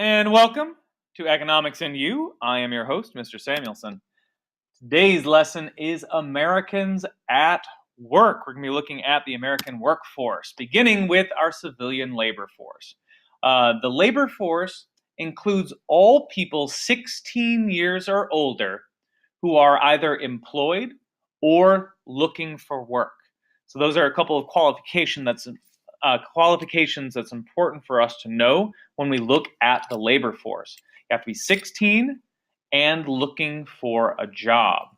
And welcome to Economics and You. I am your host, Mr. Samuelson. Today's lesson is Americans at Work. We're going to be looking at the American workforce, beginning with our civilian labor force. The labor force includes all people 16 years or older who are either employed or looking for work. So those are a couple of qualifications that's important for us to know when we look at the labor force. You have to be 16 and looking for a job.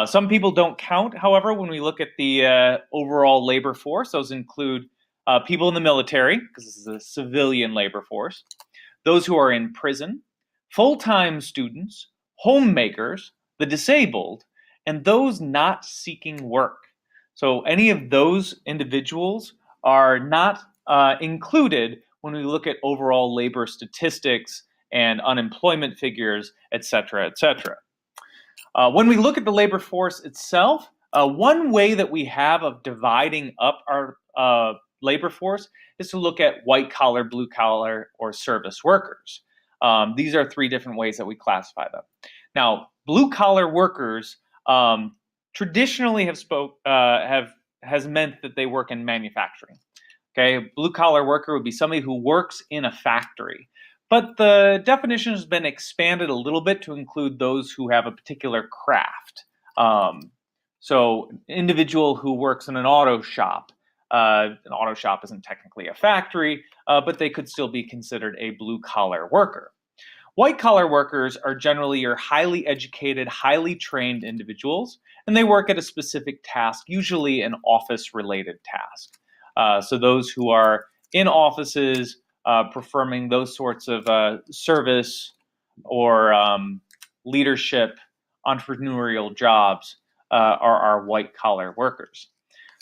Some people don't count, however, when we look at the overall labor force. Those include people in the military, because this is a civilian labor force, those who are in prison, full-time students, homemakers, the disabled, and those not seeking work. So any of those individuals are not included when we look at overall labor statistics and unemployment figures, et cetera, et cetera. When we look at the labor force itself, one way that we have of dividing up our labor force is to look at white collar, blue collar, or service workers. These are three different ways that we classify them. Now, blue collar workers traditionally has meant that they work in manufacturing. Okay, a blue collar worker would be somebody who works in a factory. But the definition has been expanded a little bit to include those who have a particular craft. So an individual who works in an auto shop. An auto shop isn't technically a factory, but they could still be considered a blue collar worker. White collar workers are generally your highly educated, highly trained individuals, and they work at a specific task, usually an office related task. So those who are in offices, performing those sorts of service or leadership, entrepreneurial jobs are our white collar workers.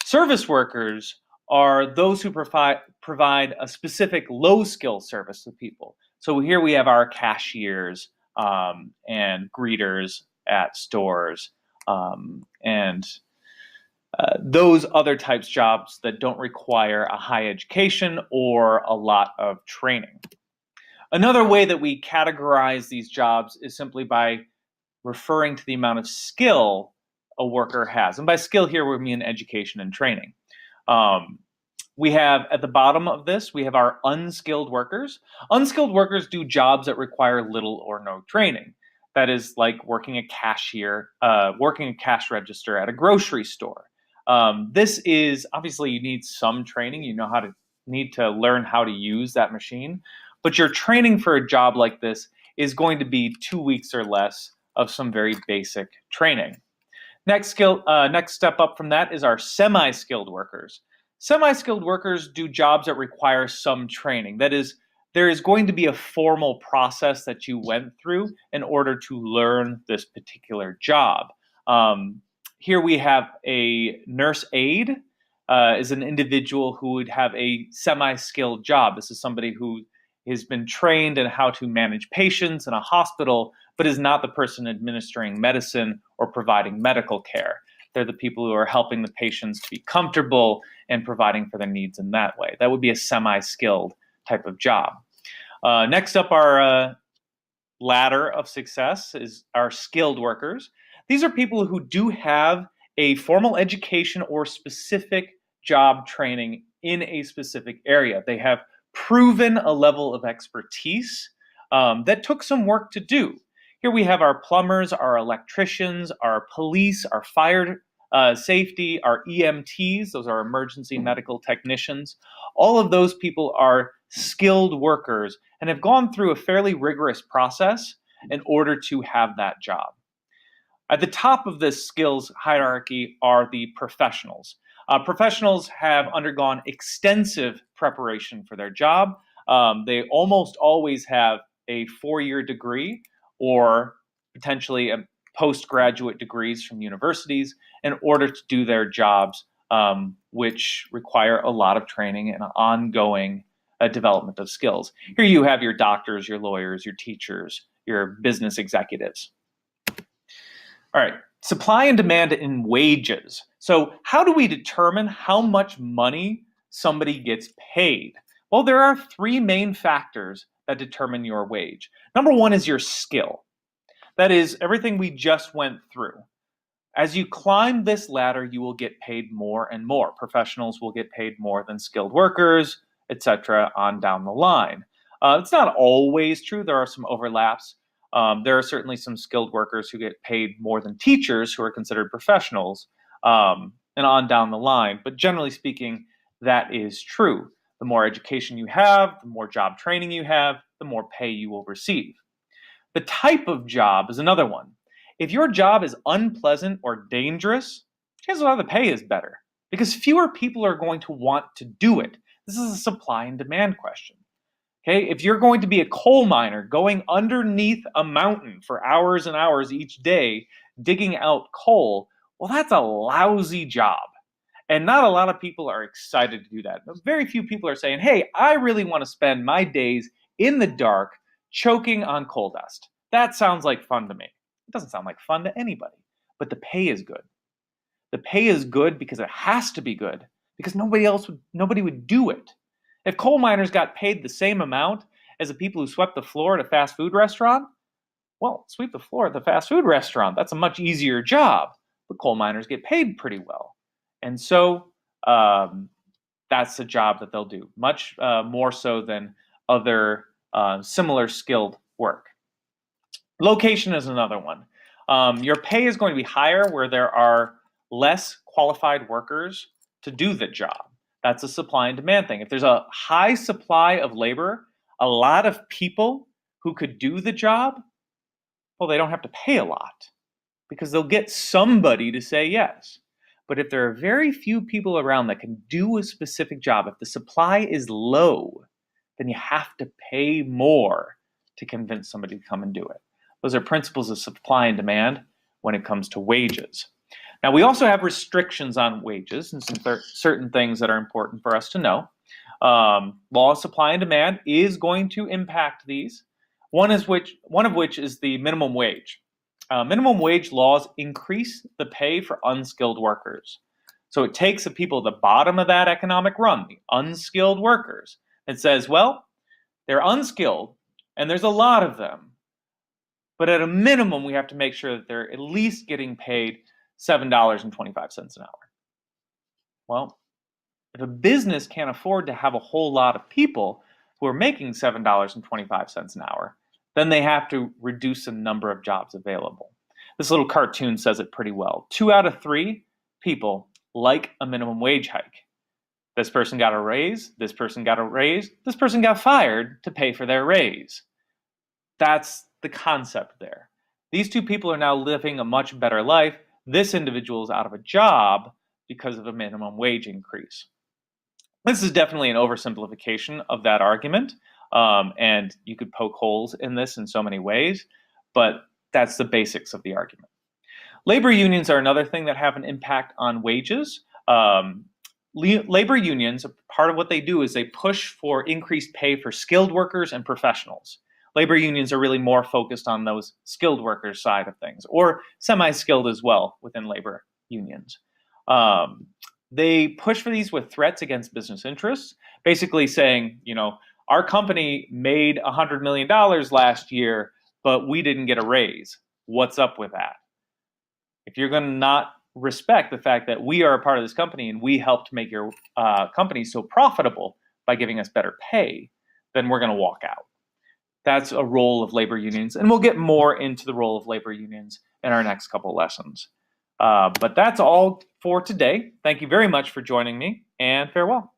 Service workers are those who provide a specific low skill service to people. So here we have our cashiers and greeters at stores and those other types of jobs that don't require a high education or a lot of training. Another way that we categorize these jobs is simply by referring to the amount of skill a worker has. And by skill here, we mean education and training. We have at the bottom of this, we have our unskilled workers. Unskilled workers do jobs that require little or no training. That is like working a cashier, working a cash register at a grocery store. This is obviously you need some training. You need to learn how to use that machine, but your training for a job like this is going to be 2 weeks or less of some very basic training. Next step up from that is our semi-skilled workers. Semi-skilled workers do jobs that require some training. That is, there is going to be a formal process that you went through in order to learn this particular job. Here we have a nurse aide is an individual who would have a semi-skilled job. This is somebody who has been trained in how to manage patients in a hospital, but is not the person administering medicine or providing medical care. They're the people who are helping the patients to be comfortable and providing for their needs in that way. That would be a semi-skilled type of job. Next up, our ladder of success is our skilled workers. These are people who do have a formal education or specific job training in a specific area. They have proven a level of expertise that took some work to do. Here we have our plumbers, our electricians, our police, our fire safety, our EMTs, those are emergency medical technicians. All of those people are skilled workers and have gone through a fairly rigorous process in order to have that job. At the top of this skills hierarchy are the professionals. Professionals have undergone extensive preparation for their job. They almost always have a 4-year degree or potentially a postgraduate degrees from universities in order to do their jobs, which require a lot of training and ongoing development of skills. Here you have your doctors, your lawyers, your teachers, your business executives. All right, supply and demand in wages. So how do we determine how much money somebody gets paid? Well, there are three main factors that determine your wage. Number one is your skill. That is everything we just went through. As you climb this ladder, you will get paid more and more. Professionals will get paid more than skilled workers, etc., on down the line. It's not always true. There are some overlaps. There are certainly some skilled workers who get paid more than teachers who are considered professionals, and on down the line. But generally speaking, that is true. The more education you have, the more job training you have, the more pay you will receive. The type of job is another one. If your job is unpleasant or dangerous, chances are the pay is better because fewer people are going to want to do it. This is a supply and demand question. Okay, if you're going to be a coal miner going underneath a mountain for hours and hours each day digging out coal, well, that's a lousy job. And not a lot of people are excited to do that. Very few people are saying, hey, I really want to spend my days in the dark choking on coal dust. That sounds like fun to me. It doesn't sound like fun to anybody, but the pay is good. The pay is good because it has to be good, because nobody would do it. If coal miners got paid the same amount as the people who swept the floor at a fast food restaurant, well, sweep the floor at the fast food restaurant. That's a much easier job, but coal miners get paid pretty well. And so that's a job that they'll do, much more so than other similar skilled work. Location is another one. Your pay is going to be higher where there are less qualified workers to do the job. That's a supply and demand thing. If there's a high supply of labor, a lot of people who could do the job, well, they don't have to pay a lot because they'll get somebody to say yes. But if there are very few people around that can do a specific job, if the supply is low, then you have to pay more to convince somebody to come and do it. Those are principles of supply and demand when it comes to wages. Now, we also have restrictions on wages and some certain things that are important for us to know. Law of supply and demand is going to impact these. One of which is the minimum wage. Minimum wage laws increase the pay for unskilled workers. So it takes the people at the bottom of that economic run, the unskilled workers, and says, well, they're unskilled and there's a lot of them. But at a minimum, we have to make sure that they're at least getting paid $7.25 an hour. Well, if a business can't afford to have a whole lot of people who are making $7.25 an hour, then they have to reduce the number of jobs available. This little cartoon says it pretty well. 2 out of 3 people like a minimum wage hike. This person got a raise, this person got a raise, this person got fired to pay for their raise. That's the concept there. These 2 people are now living a much better life. This individual is out of a job because of a minimum wage increase. This is definitely an oversimplification of that argument, and you could poke holes in this in so many ways, but that's the basics of the argument. Labor unions are another thing that have an impact on wages. Labor unions, part of what they do is they push for increased pay for skilled workers and professionals. Labor unions are really more focused on those skilled workers side of things, or semi-skilled as well within labor unions. They push for these with threats against business interests, basically saying, our company made $100 million last year, but we didn't get a raise. What's up with that? If you're going to not respect the fact that we are a part of this company and we helped make your company so profitable by giving us better pay, then we're going to walk out. That's a role of labor unions, and we'll get more into the role of labor unions in our next couple lessons. But that's all for today. Thank you very much for joining me, and farewell.